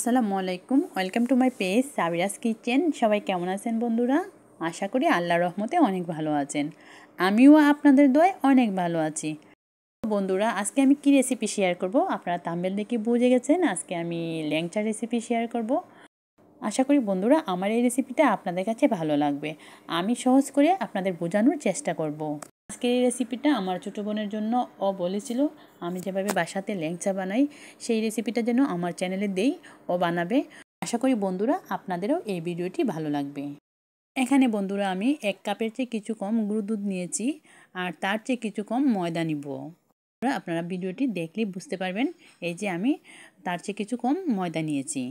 আসসালামু আলাইকুম, welcome to my page Sabira's kitchen. সবাই কেমন আছেন বন্ধুরা? আশা করি আল্লাহর রহমতে অনেক ভালো আছেন। আমিও আপনাদের দোয়ায় অনেক ভালো আছি। বন্ধুরা, আজকে আমি কি রেসিপি শেয়ার করব? আপনারা থাম্বনেল দেখে বুঝে গেছেন আজকে আমি ল্যাংচা রেসিপি শেয়ার করব। আশা করি বন্ধুরা আমার এই রেসিপিটা আপনাদের কাছে ভালো লাগবে। আমি সহজ করে আপনাদের বোঝানোর চেষ্টা করব। আজকের এই রেসিপিটা আমার ছোটো বোনের জন্য ও বলেছিল আমি যেভাবে বাসাতে ল্যাংচা বানাই সেই রেসিপিটা যেন আমার চ্যানেলে দেই, ও বানাবে। আশা করি বন্ধুরা আপনাদেরও এই ভিডিওটি ভালো লাগবে। এখানে বন্ধুরা আমি 1 কাপের চেয়ে কিছু কম গুঁড়ো দুধ নিয়েছি আর তার চেয়ে কিছু কম ময়দা নিব। আপনারা ভিডিওটি দেখলেই বুঝতে পারবেন। এই যে আমি তার চেয়ে কিছু কম ময়দা নিয়েছি।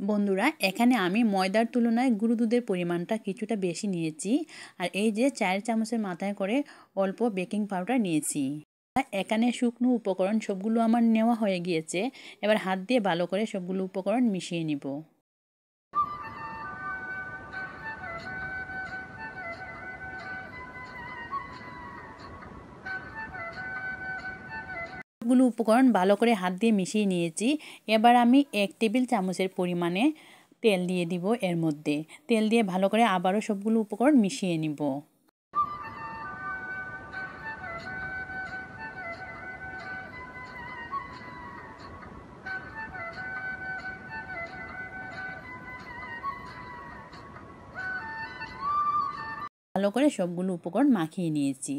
বন্ধুরা, এখানে আমি ময়দার তুলনায় গুঁড়ো দুধের পরিমাণটা কিছুটা বেশি নিয়েছি। আর এই যে 4 চামচের মাথায় করে অল্প বেকিং পাউডার নিয়েছি। এখানে শুকনো উপকরণ সবগুলো আমার নেওয়া হয়ে গিয়েছে। এবার হাত দিয়ে ভালো করে সবগুলো উপকরণ মিশিয়ে নিব। সবগুলো উপকরণ ভালো করে হাত দিয়ে মিশিয়ে নিয়েছি। এবার আমি 1 টেবিল চামচের পরিমাণে তেল দিয়ে দিব এর মধ্যে। তেল দিয়ে ভালো করে আবারও সবগুলো উপকরণ মিশিয়ে নিব। ভালো করে সবগুলো উপকরণ মাখিয়ে নিয়েছি।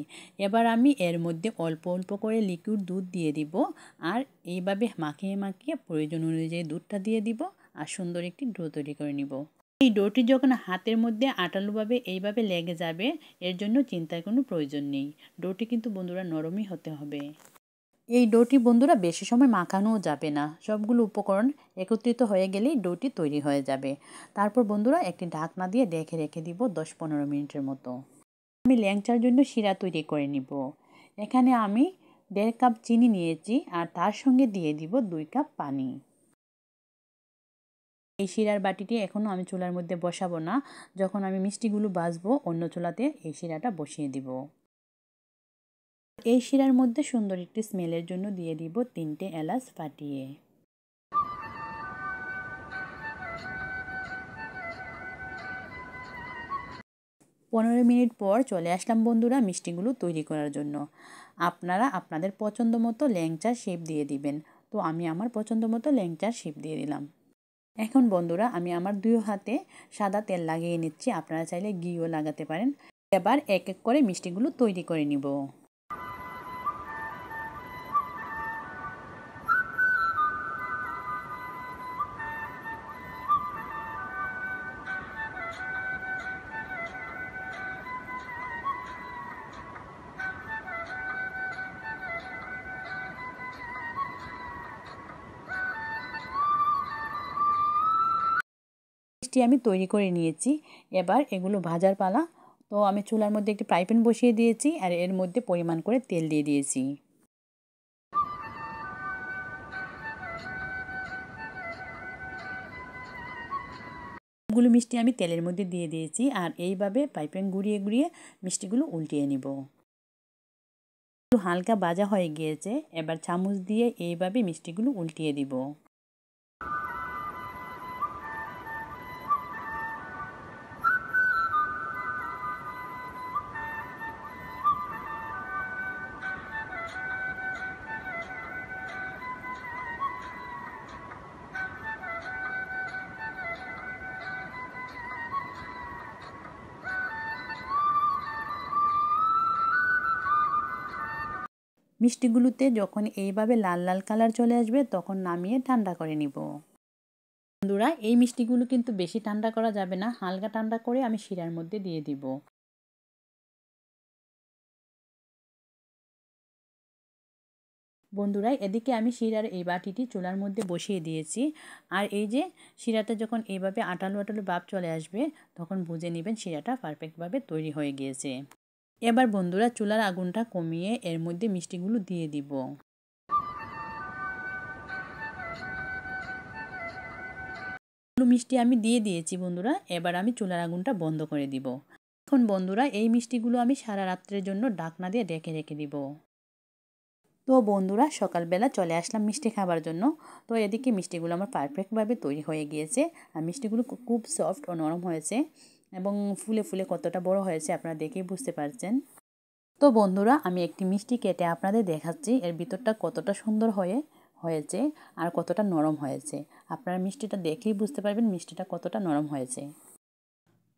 এবার আমি এর মধ্যে অল্প অল্প করে লিকুইড দুধ দিয়ে দিব। আর এইভাবে মাখিয়ে মাখিয়ে প্রয়োজন অনুযায়ী দুধটা দিয়ে দিব আর সুন্দর একটি ডো তৈরি করে নিব। এই ডোটি যখন হাতের মধ্যে আটালোভাবে এইভাবে লেগে যাবে, এর জন্য চিন্তার কোনো প্রয়োজন নেই। ডোটি কিন্তু বন্ধুরা নরমই হতে হবে। এই ডোটি বন্ধুরা বেশি সময় মাখানোও যাবে না। সবগুলো উপকরণ একত্রিত হয়ে গেলেই ডোটি তৈরি হয়ে যাবে। তারপর বন্ধুরা একটি ঢাকনা দিয়ে রেখে দিব 10-15 মিনিটের মতো। আমি ল্যাংচার জন্য শিরা তৈরি করে নিব। এখানে আমি 1.5 কাপ চিনি নিয়েছি আর তার সঙ্গে দিয়ে দিব 2 কাপ পানি। এই শিরার বাটিটি এখনও আমি চুলার মধ্যে বসাবো না। যখন আমি মিষ্টিগুলো ভাজবো অন্য চুলাতে এই শিরাটা বসিয়ে দিব। এই শিরার মধ্যে সুন্দর একটি স্মেলের জন্য দিয়ে দিব 3টে এলাচ ফাটিয়ে। 15 মিনিট পর চলে আসলাম বন্ধুরা মিষ্টিগুলো তৈরি করার জন্য। আপনারা আপনাদের পছন্দ মতো ল্যাংচার শেপ দিয়ে দিবেন। তো আমি আমার পছন্দ মতো ল্যাংচার শেপ দিয়ে দিলাম। এখন বন্ধুরা আমি আমার 2 হাতে সাদা তেল লাগিয়ে নিচ্ছি। আপনারা চাইলে ঘিও লাগাতে পারেন। এবার এক এক করে মিষ্টিগুলো তৈরি করে নিব। মিষ্টি আমি তৈরি করে নিয়েছি। এবার এগুলো ভাজার পালা। তো আমি চুলার মধ্যে একটি ফ্রাই প্যান বসিয়ে দিয়েছি আর এর মধ্যে পরিমাণ করে তেল দিয়ে দিয়েছি। গুলো মিষ্টি আমি তেলের মধ্যে দিয়ে দিয়েছি আর এইভাবে ফ্রাই প্যান ঘুরিয়ে ঘুরিয়ে মিষ্টিগুলো উল্টিয়ে নিব। হালকা ভাজা হয়ে গিয়েছে। এবার চামচ দিয়ে এইভাবে মিষ্টিগুলো উল্টিয়ে দিব। মিষ্টিগুলোতে যখন এইভাবে লাল লাল কালার চলে আসবে তখন নামিয়ে ঠান্ডা করে নিব। বন্ধুরা, এই মিষ্টিগুলো কিন্তু বেশি ঠান্ডা করা যাবে না। হালকা ঠান্ডা করে আমি শিরার মধ্যে দিয়ে দিব। বন্ধুরা, এদিকে আমি শিরার এই বাটিটি চুলার মধ্যে বসিয়ে দিয়েছি। আর এই যে শিরাটা যখন এইভাবে আটালো আটালো ভাব চলে আসবে তখন বুঝে নেবেন শিরাটা পারফেক্টভাবে তৈরি হয়ে গিয়েছে। এবার বন্ধুরা চুলার আগুনটা কমিয়ে এর মধ্যে মিষ্টিগুলো দিয়ে দিব। মিষ্টি আমি দিয়ে দিয়েছি বন্ধুরা। এবার আমি চুলার আগুনটা বন্ধ করে দিব। এখন বন্ধুরা এই মিষ্টিগুলো আমি সারা রাত্রের জন্য ঢাকনা দিয়ে রেখে দিব। তো বন্ধুরা সকালবেলা চলে আসলাম মিষ্টি খাবার জন্য। তো এদিকে মিষ্টিগুলো আমার পারফেক্টভাবে তৈরি হয়ে গিয়েছে। আর মিষ্টিগুলো খুব সফট ও নরম হয়েছে এবং ফুলে ফুলে কতটা বড় হয়েছে আপনারা দেখেই বুঝতে পারছেন। তো বন্ধুরা আমি একটি মিষ্টি কেটে আপনাদের দেখাচ্ছি এর ভিতরটা কতটা সুন্দর হয়েছে আর কতটা নরম হয়েছে। আপনারা মিষ্টিটা দেখেই বুঝতে পারবেন মিষ্টিটা কতটা নরম হয়েছে।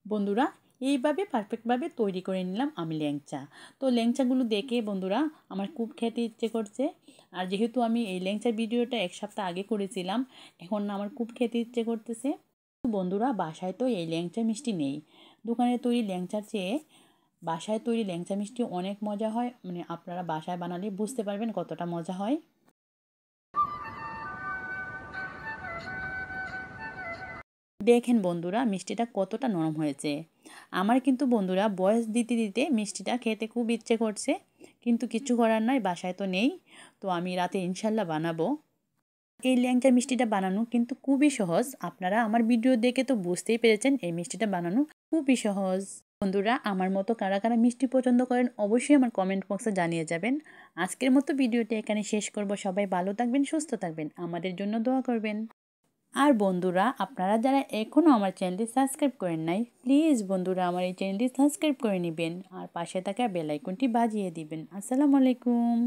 বন্ধুরা এইভাবে পারফেক্টভাবে তৈরি করে নিলাম আমি ল্যাংচা। তো ল্যাংচাগুলো দেখে বন্ধুরা আমার খুব খেতে ইচ্ছে করছে। আর যেহেতু আমি এই ল্যাংচার ভিডিওটা 1 সপ্তাহ আগে করেছিলাম, এখন আমার খুব খেতে ইচ্ছে করতেছে। বন্ধুরা বাসায় তো এই ল্যাংচা মিষ্টি নেই। দোকানে তৈরি ল্যাংচার চেয়ে বাসায় তৈরি ল্যাংচা মিষ্টি অনেক মজা হয়, মানে আপনারা বাসায় বানালে বুঝতে পারবেন কতটা মজা হয়। দেখেন বন্ধুরা মিষ্টিটা কতটা নরম হয়েছে। আমার কিন্তু বন্ধুরা বয়স দিতে দিতে মিষ্টিটা খেতে খুব ইচ্ছে করছে, কিন্তু কিছু করার নয়, বাসায় তো নেই। তো আমি রাতে ইনশাল্লাহ বানাবো। এই ল্যাংচা মিষ্টিটা বানানো কিন্তু খুবই সহজ। আপনারা আমার ভিডিও দেখে তো বুঝতেই পেরেছেন এই মিষ্টিটা বানানো খুবই সহজ। বন্ধুরা আমার মতো কারা কারা মিষ্টি পছন্দ করেন অবশ্যই আমার কমেন্ট বক্সে জানিয়ে যাবেন। আজকের মতো ভিডিওটা এখানে শেষ করব। সবাই ভালো থাকবেন, সুস্থ থাকবেন, আমাদের জন্য দোয়া করবেন। আর বন্ধুরা আপনারা যারা এখনও আমার চ্যানেলটি সাবস্ক্রাইব করেন নাই, প্লিজ বন্ধুরা আমার এই চ্যানেলটি সাবস্ক্রাইব করে নেবেন আর পাশে থাকা বেল আইকনটি বাজিয়ে দিবেন। আসসালামু আলাইকুম।